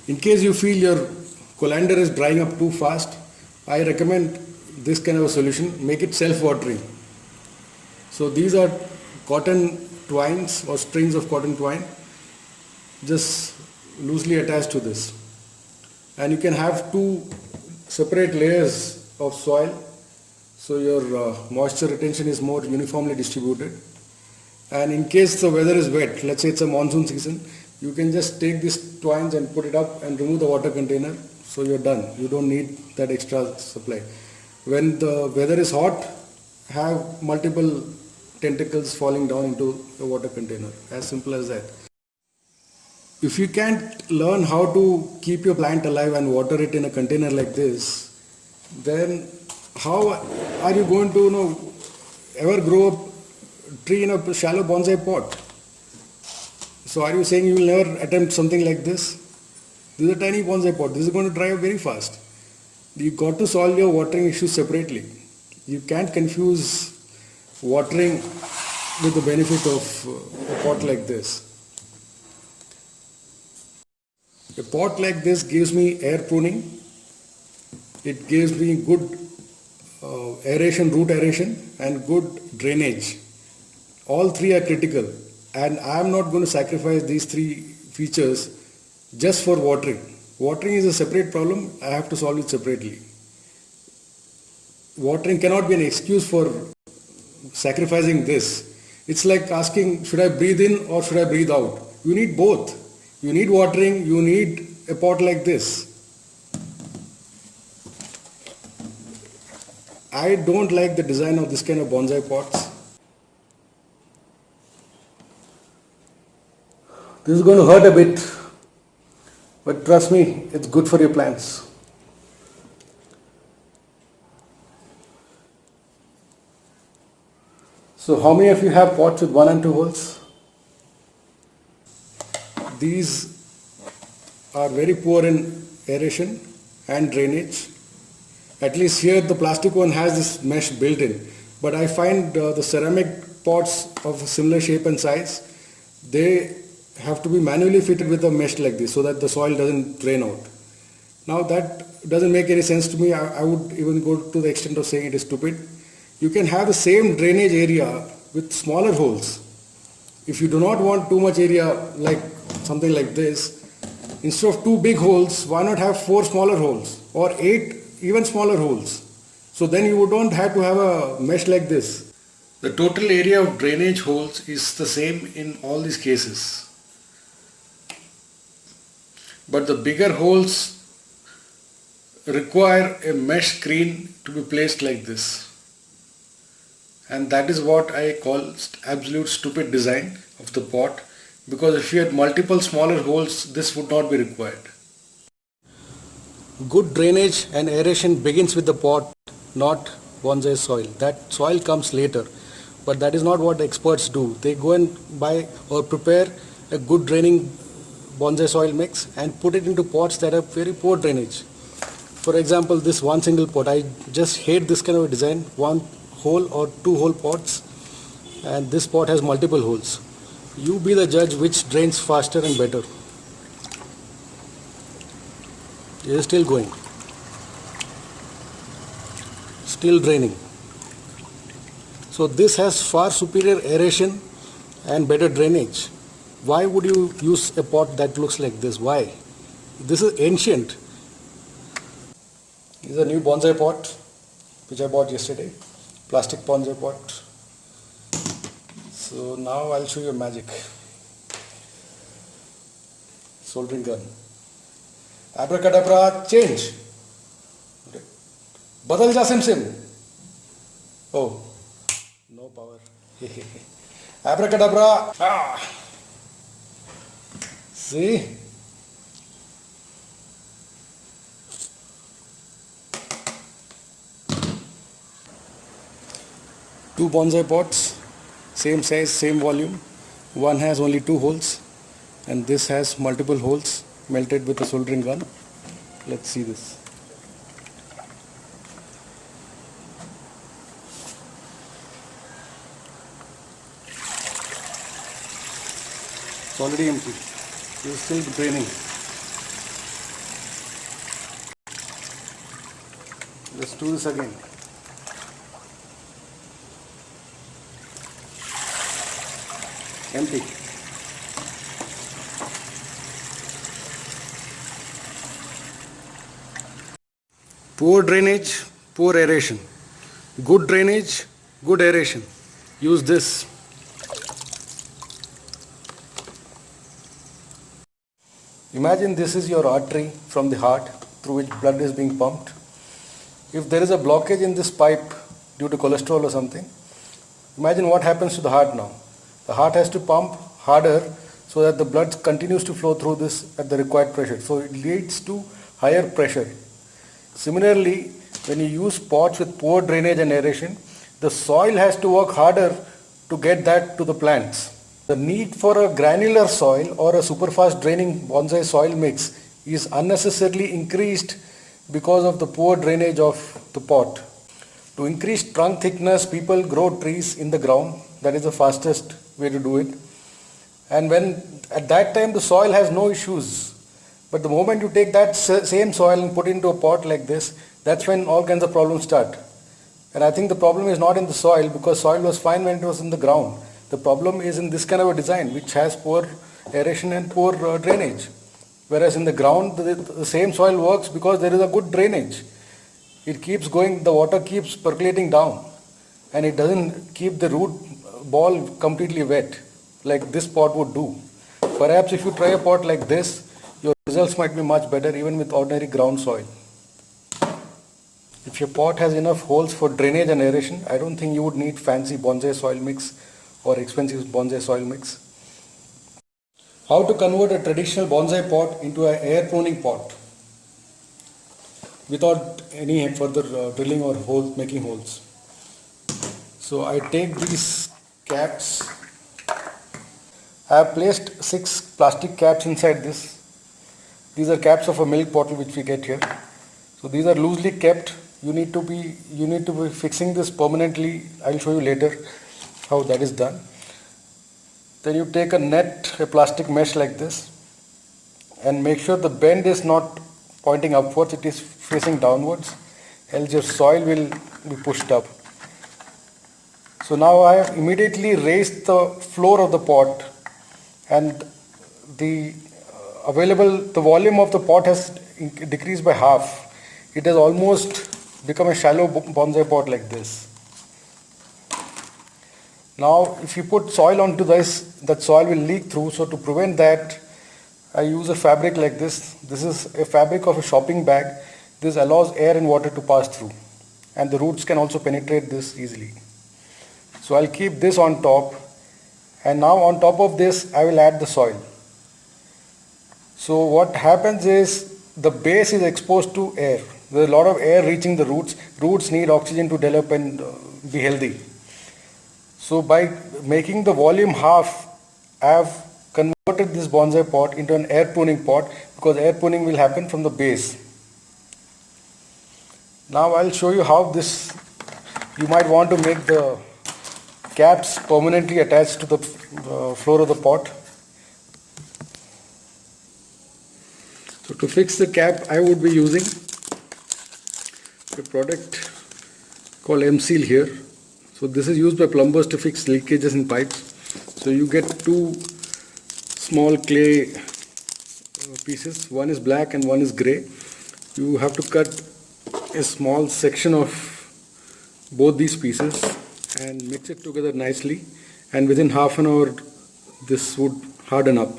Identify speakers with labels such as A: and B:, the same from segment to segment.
A: In case you feel your colander is drying up too fast, I recommend this kind of a solution. Make it self-watering. So these are cotton twines or strings of cotton twine just loosely attached to this. And you can have two separate layers of soil so your moisture retention is more uniformly distributed. And in case the weather is wet, let's say it's a monsoon season, you can just take these twines and put it up and remove the water container, so you're done. You don't need that extra supply. When the weather is hot, have multiple tentacles falling down into the water container. As simple as that. If you can't learn how to keep your plant alive and water it in a container like this, then how are you going to ever grow a tree in a shallow bonsai pot? So are you saying you will never attempt something like this? This is a tiny bonsai pot. This is going to dry up very fast. You got to solve your watering issues separately. You can't confuse watering with the benefit of a pot like this. A pot like this gives me air pruning. It gives me good aeration, root aeration, and good drainage. All three are critical, and I am not going to sacrifice these three features just for watering. Watering is a separate problem. I have to solve it separately. Watering cannot be an excuse for sacrificing this. It's like asking, should I breathe in or should I breathe out? You need both. You need watering, you need a pot like this. I don't like the design of this kind of bonsai pots. This is going to hurt a bit, but trust me, it's good for your plants. So how many of you have pots with 1 and 2 holes? These are very poor in aeration and drainage. At least here the plastic one has this mesh built in. But I find the ceramic pots of a similar shape and size, they have to be manually fitted with a mesh like this so that the soil doesn't drain out. Now that doesn't make any sense to me. I would even go to the extent of saying it is stupid. You can have the same drainage area with smaller holes. If you do not want too much area like something like this, instead of 2 big holes, why not have 4 smaller holes or 8 even smaller holes? So then you don't have to have a mesh like this. The total area of drainage holes is the same in all these cases. But the bigger holes require a mesh screen to be placed like this. And that is what I call absolute stupid design of the pot, because if you had multiple smaller holes, this would not be required. Good drainage and aeration begins with the pot, not bonsai soil. That soil comes later, but that is not what experts do. They go and buy or prepare a good draining bonsai soil mix and put it into pots that have very poor drainage. For example, this one single pot, I just hate this kind of a design. 1 hole or 2 hole pots, and this pot has multiple holes. You be the judge which drains faster and better. It is still going, still draining. So this has far superior aeration and better drainage. Why would you use a pot that looks like this? Why? This is ancient. This is a new bonsai pot which I bought yesterday. Plastic bonsai pot. So now I'll show you magic. Soldering gun. Abracadabra, change. Badal ja sim. Oh, no power. Abracadabra. Ah. See? Two bonsai pots, same size, same volume. One has only 2 holes and this has multiple holes melted with a soldering gun. Let's see this. It's already empty. It is still draining. Let's do this again. Empty. Poor drainage, poor aeration. Good drainage, good aeration. Use this. Imagine this is your artery from the heart through which blood is being pumped. If there is a blockage in this pipe due to cholesterol or something, imagine what happens to the heart now. The heart has to pump harder so that the blood continues to flow through this at the required pressure. So it leads to higher pressure. Similarly, when you use pots with poor drainage and aeration, the soil has to work harder to get that to the plants. The need for a granular soil or a super fast draining bonsai soil mix is unnecessarily increased because of the poor drainage of the pot. To increase trunk thickness, people grow trees in the ground. That is the fastest way to do it. And when at that time the soil has no issues, but the moment you take that same soil and put it into a pot like this, that's when all kinds of problems start. And I think the problem is not in the soil, because soil was fine when it was in the ground. The problem is in this kind of a design which has poor aeration and poor drainage. Whereas in the ground the same soil works because there is a good drainage. It keeps going, the water keeps percolating down, and it doesn't keep the root ball completely wet like this pot would do. Perhaps if you try a pot like this, your results might be much better even with ordinary ground soil. If your pot has enough holes for drainage and aeration, I don't think you would need fancy bonsai soil mix or expensive bonsai soil mix. How to convert a traditional bonsai pot into an air pruning pot without any further drilling or making holes. So I take these caps. I have placed 6 plastic caps inside this. These are caps of a milk bottle which we get here. So these are loosely kept. You need to be fixing this permanently. I'll show you later how that is done. Then you take a plastic mesh like this, and make sure the bend is not pointing upwards, it is facing downwards, else your soil will be pushed up. So now I have immediately raised the floor of the pot, and the volume of the pot has decreased by half. It has almost become a shallow bonsai pot like this. Now if you put soil onto this, that soil will leak through. So to prevent that, I use a fabric like this. This is a fabric of a shopping bag. This allows air and water to pass through, and the roots can also penetrate this easily. So I'll keep this on top, and now on top of this I will add the soil. So what happens is the base is exposed to air. There's a lot of air reaching the roots. Roots need oxygen to develop and be healthy. So by making the volume half, I have converted this bonsai pot into an air pruning pot, because air pruning will happen from the base. Now I'll show you how this, you might want to make the caps permanently attached to the floor of the pot. So to fix the cap, I would be using a product called M-Seal here. So this is used by plumbers to fix leakages in pipes. So you get 2 small clay pieces. One is black and one is grey. You have to cut a small section of both these pieces and mix it together nicely, and within half an hour this would harden up.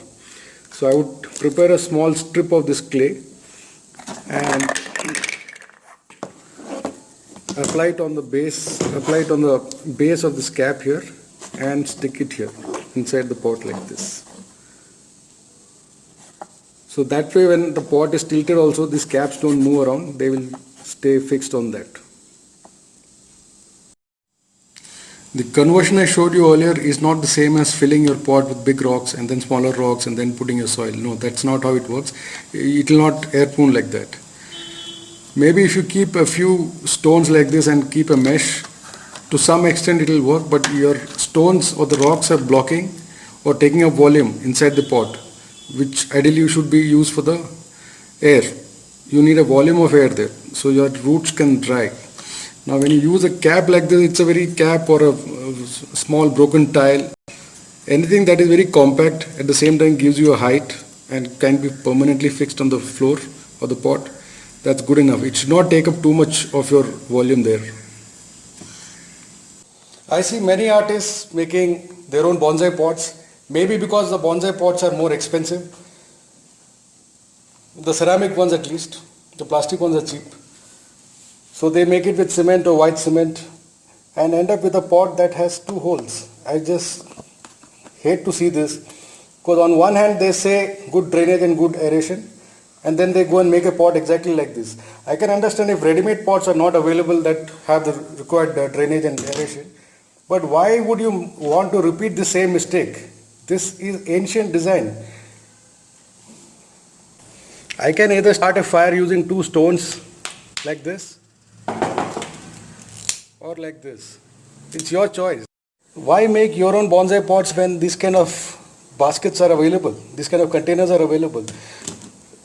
A: So I would prepare a small strip of this clay and apply it on the base of this cap here, and stick it here inside the pot like this. So that way when the pot is tilted also, these caps don't move around, they will stay fixed on that. The conversion I showed you earlier is not the same as filling your pot with big rocks and then smaller rocks and then putting your soil. No, that's not how it works. It will not air prune like that. Maybe if you keep a few stones like this and keep a mesh, to some extent it will work, but your stones or the rocks are blocking or taking up volume inside the pot, which ideally you should be used for the air. you need a volume of air there, so your roots can dry. Now when you use a cap like this, it's a very cap or a small broken tile, anything that is very compact at the same time gives you a height and can be permanently fixed on the floor or the pot, that's good enough. It should not take up too much of your volume there. I see many artists making their own bonsai pots, maybe because the bonsai pots are more expensive. The ceramic ones at least, the plastic ones are cheap. So they make it with cement or white cement and end up with a pot that has 2 holes. I just hate to see this, because on one hand they say good drainage and good aeration, and then they go and make a pot exactly like this. I can understand if ready-made pots are not available that have the required drainage and aeration, but why would you want to repeat the same mistake? This is ancient design. I can either start a fire using 2 stones like this or like this. It's your choice. Why make your own bonsai pots when these kind of baskets are available, these kind of containers are available?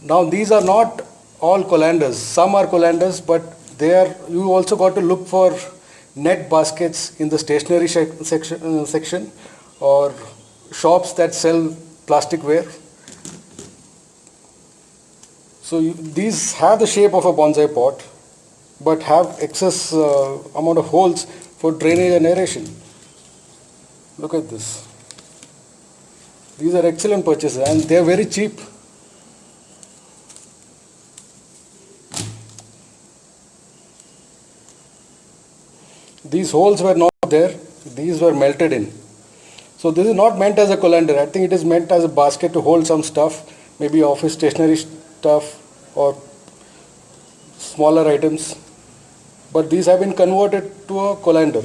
A: Now these are not all colanders. Some are colanders, but you also got to look for net baskets in the stationery section or shops that sell plasticware. So these have the shape of a bonsai pot, but have excess amount of holes for drainage and aeration. Look at this. These are excellent purchases and they are very cheap. These holes were not there, these were melted in. So this is not meant as a colander. I think it is meant as a basket to hold some stuff, maybe office stationery stuff or smaller items. But these have been converted to a colander.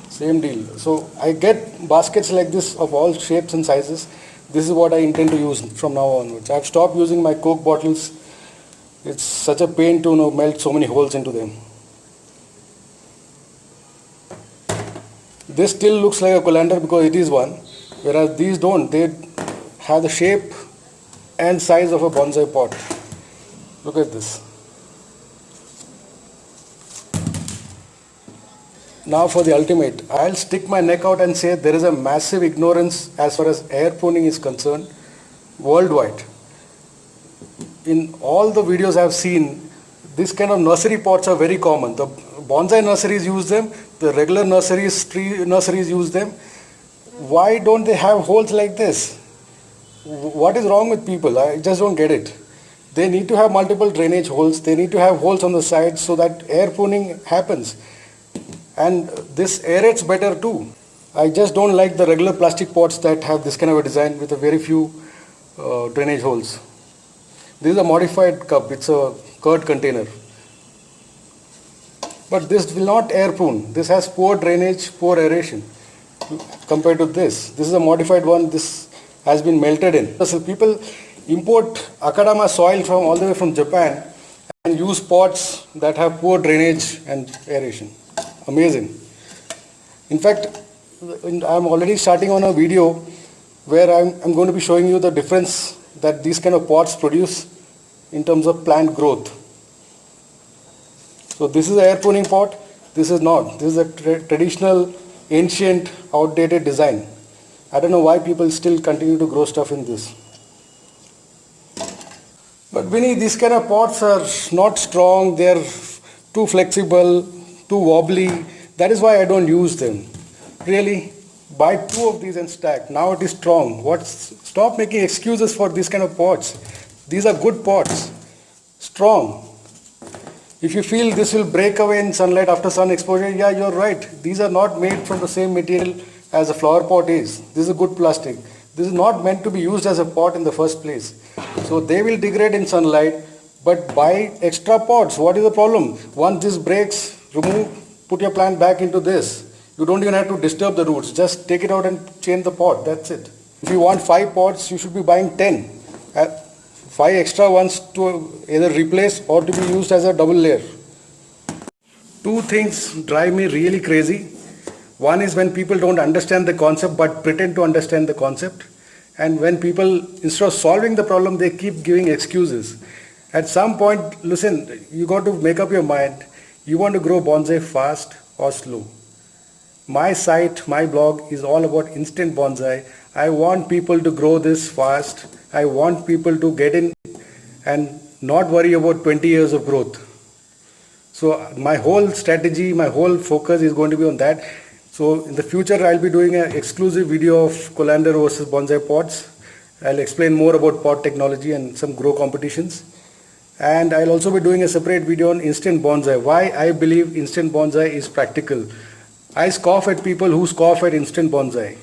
A: Same deal. So I get baskets like this of all shapes and sizes. This is what I intend to use from now onwards. I've stopped using my Coke bottles. It's such a pain to melt so many holes into them. This still looks like a colander because it is one, whereas these don't. They have the shape and size of a bonsai pot. Look at this. Now for the ultimate. I'll stick my neck out and say there is a massive ignorance as far as air pruning is concerned worldwide. In all the videos I've seen, this kind of nursery pots are very common. The bonsai nurseries use them, the regular nurseries, tree nurseries use them. Why don't they have holes like this? What is wrong with people? I just don't get it. They need to have multiple drainage holes. They need to have holes on the sides so that air pruning happens. And this aerates better too. I just don't like the regular plastic pots that have this kind of a design with a very few drainage holes. This is a modified cup. It's a curd container. But this will not air prune. This has poor drainage, poor aeration compared to this. This is a modified one. This has been melted in. So people import Akadama soil from all the way from Japan and use pots that have poor drainage and aeration. Amazing. In fact, I'm already starting on a video where I'm going to be showing you the difference that these kind of pots produce in terms of plant growth. So this is an air pruning pot. This is not. This is a traditional, ancient, outdated design. I don't know why people still continue to grow stuff in this. But Vinny, these kind of pots are not strong. They're too flexible, too wobbly. That is why I don't use them. Really, buy 2 of these and stack. Now it is strong. Stop making excuses for these kind of pots. These are good pots. Strong. If you feel this will break away in sunlight after sun exposure, yeah, you're right. These are not made from the same material as a flower pot is. This is a good plastic. This is not meant to be used as a pot in the first place. So they will degrade in sunlight, but buy extra pots. What is the problem? Once this breaks, remove, put your plant back into this. You don't even have to disturb the roots. Just take it out and change the pot. That's it. If you want 5 pots, you should be buying 10. 5 extra ones to either replace or to be used as a double layer. 2 things drive me really crazy. One is when people don't understand the concept but pretend to understand the concept. And when people, instead of solving the problem, they keep giving excuses. At some point, listen, you got to make up your mind. You want to grow bonsai fast or slow. My site, my blog is all about instant bonsai. I want people to grow this fast. I want people to get in and not worry about 20 years of growth. So my whole strategy, my whole focus is going to be on that. So in the future, I'll be doing an exclusive video of colander versus bonsai pots. I'll explain more about pot technology and some grow competitions. And I'll also be doing a separate video on instant bonsai. Why I believe instant bonsai is practical. I scoff at people who scoff at instant bonsai.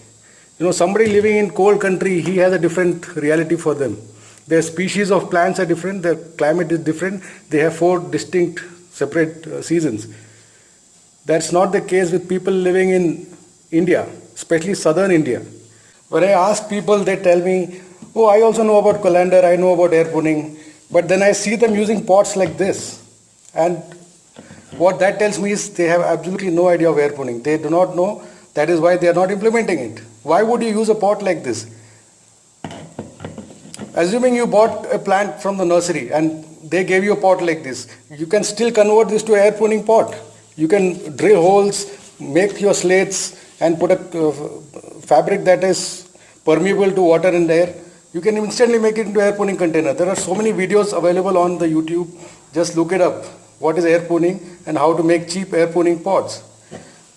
A: You know, somebody living in cold country, he has a different reality for them. Their species of plants are different, their climate is different, they have 4 distinct separate seasons. That's not the case with people living in India, especially southern India. When I ask people, they tell me, oh, I also know about colander, I know about air pruning, but then I see them using pots like this. And what that tells me is they have absolutely no idea of air pruning. They do not know, that is why they are not implementing it. Why would you use a pot like this? Assuming you bought a plant from the nursery and they gave you a pot like this, you can still convert this to an air pruning pot. You can drill holes, make your slates and put a fabric that is permeable to water and air. You can instantly make it into air pruning container. There are so many videos available on the YouTube. Just look it up. What is air pruning and how to make cheap air pruning pots.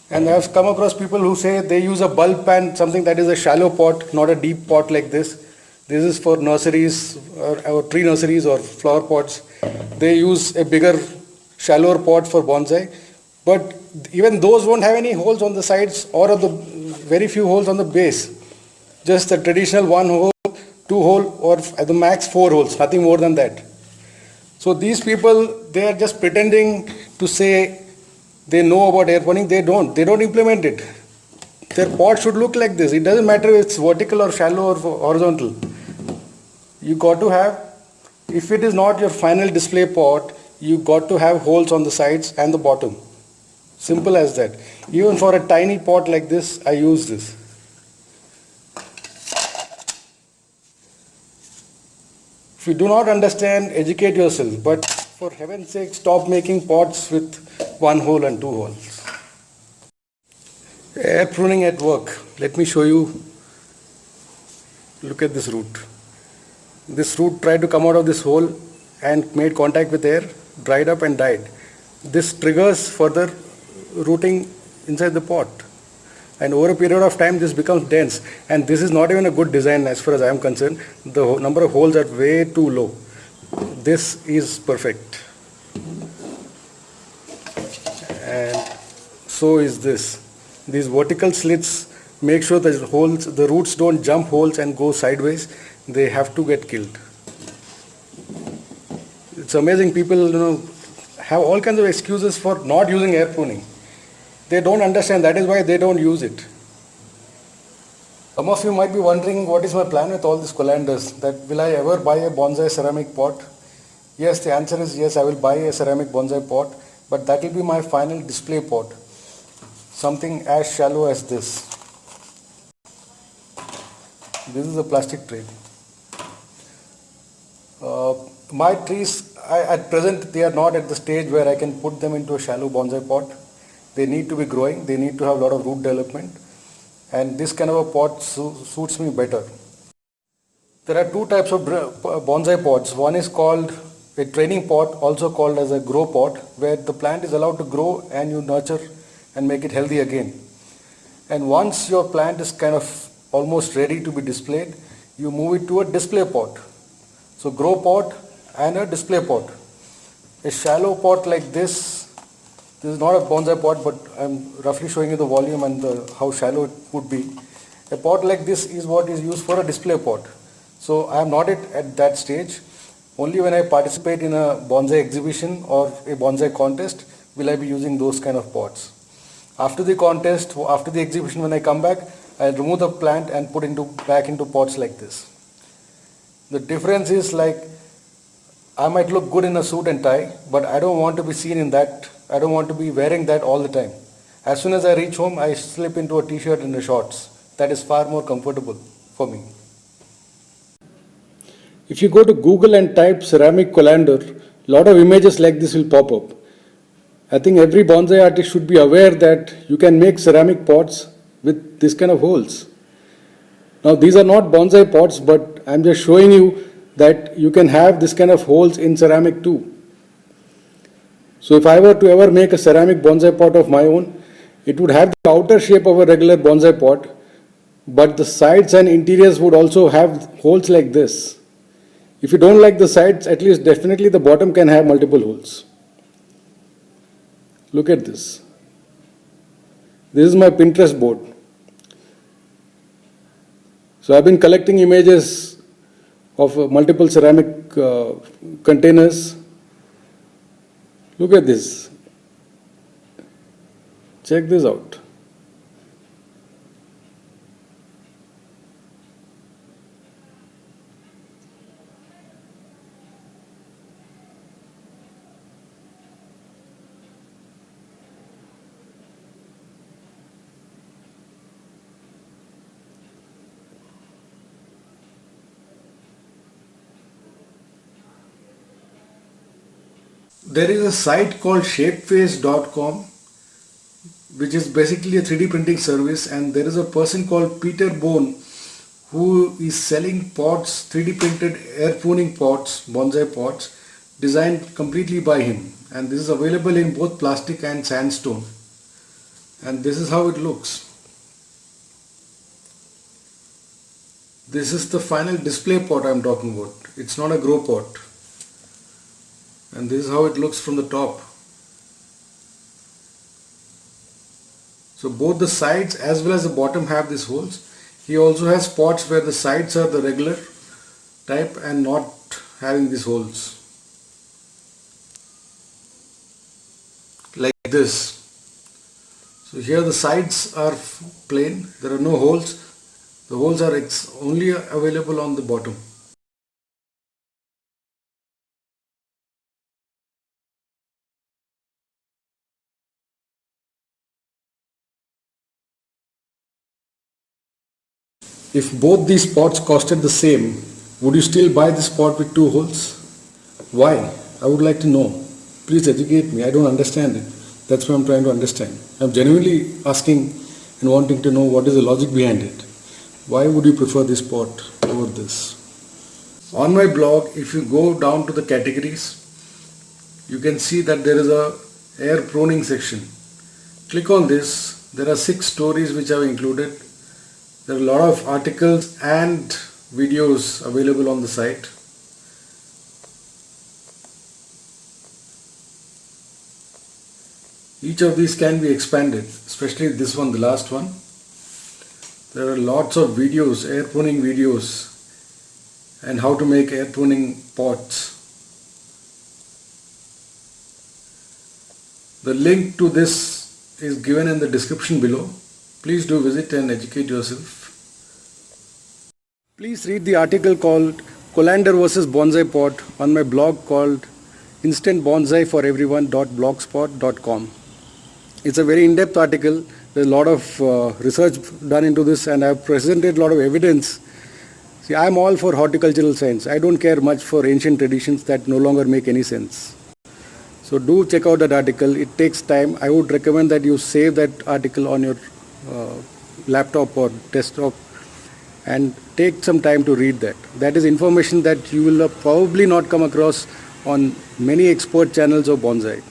A: And I have come across people who say they use a bulb pan, something that is a shallow pot, not a deep pot like this. This is for nurseries or tree nurseries or flower pots. They use a bigger, shallower pot for bonsai. But even those won't have any holes on the sides or the very few holes on the base. Just the traditional 1 hole, 2 hole or at the max 4 holes, nothing more than that. So these people, they are just pretending to say they know about air pruning. They don't. They don't implement it. Their pot should look like this. It doesn't matter if it's vertical or shallow or horizontal. You got to have, if it is not your final display pot, you got to have holes on the sides and the bottom. Simple as that. Even for a tiny pot like this, I use this. If you do not understand, educate yourself. But for heaven's sake, stop making pots with 1 hole and 2 holes. Air pruning at work. Let me show you. Look at this root. This root tried to come out of this hole and made contact with air, dried up and died. This triggers further rooting inside the pot. And over a period of time, this becomes dense. And this is not even a good design as far as I am concerned. The number of holes are way too low. This is perfect. And so is this. These vertical slits make sure that the roots don't jump holes and go sideways. They have to get killed. It's amazing, people have all kinds of excuses for not using air pruning. They don't understand, that is why they don't use it. Some of you might be wondering, what is my plan with all these colanders? That will I ever buy a bonsai ceramic pot? Yes, the answer is yes, I will buy a ceramic bonsai pot, but that will be my final display pot. Something as shallow as this. This is a plastic tray. My trees, at present, they are not at the stage where I can put them into a shallow bonsai pot. They need to be growing, they need to have a lot of root development, and this kind of a pot suits me better. There are 2 types of bonsai pots. One is called a training pot, also called as a grow pot, where the plant is allowed to grow and you nurture and make it healthy again. And once your plant is kind of almost ready to be displayed, you move it to a display pot. So grow pot and a display pot. A shallow pot like this is not a bonsai pot, but I'm roughly showing you the volume and how shallow it would be. A pot like this is what is used for a display pot. So I am not at that stage. Only when I participate in a bonsai exhibition or a bonsai contest will I be using those kind of pots. After the contest, after the exhibition, when I come back, I'll remove the plant and put back into pots like this. The difference is, like, I might look good in a suit and tie, but I don't want to be seen in that. I don't want to be wearing that all the time. As soon as I reach home, I slip into a t-shirt and a shorts. That is far more comfortable for me. If you go to Google and type ceramic colander, a lot of images like this will pop up. I think every bonsai artist should be aware that you can make ceramic pots with this kind of holes. Now these are not bonsai pots, but I'm just showing you that you can have this kind of holes in ceramic too. So if I were to ever make a ceramic bonsai pot of my own, it would have the outer shape of a regular bonsai pot, but the sides and interiors would also have holes like this. If you don't like the sides, at least definitely the bottom can have multiple holes. Look at this. This is my Pinterest board. So I've been collecting images of multiple ceramic containers. Look at this. Check this out. There is a site called shapeface.com, which is basically a 3D printing service, and there is a person called Peter Bone who is selling pots, 3D printed air pruning pots, bonsai pots, designed completely by him, and this is available in both plastic and sandstone, and this is how it looks. This is the final display pot I am talking about. It's not a grow pot. And this is how it looks from the top. So both the sides as well as the bottom have these holes. He also has pots where the sides are the regular type and not having these holes. Like this. So here the sides are plain, there are no holes. The holes are only available on the bottom. If both these pots costed the same, would you still buy this pot with two holes? Why? I would like to know. Please educate me. I don't understand it. That's what I'm trying to understand. I'm genuinely asking and wanting to know what is the logic behind it. Why would you prefer this pot over this? On my blog, if you go down to the categories, you can see that there is a air pruning section. Click on this. There are 6 stories which I've included. There are a lot of articles and videos available on the site. Each of these can be expanded, especially this one, the last one. There are lots of videos, air pruning videos, and how to make air pruning pots. The link to this is given in the description below. Please do visit and educate yourself. Please read the article called Colander vs Bonsai Pot on my blog called instantbonsaiforeveryone.blogspot.com. It's a very in-depth article. There's a lot of research done into this, and I've presented a lot of evidence. See, I'm all for horticultural science. I don't care much for ancient traditions that no longer make any sense. So do check out that article. It takes time. I would recommend that you save that article on your laptop or desktop and take some time to read that. That is information that you will probably not come across on many expert channels of bonsai.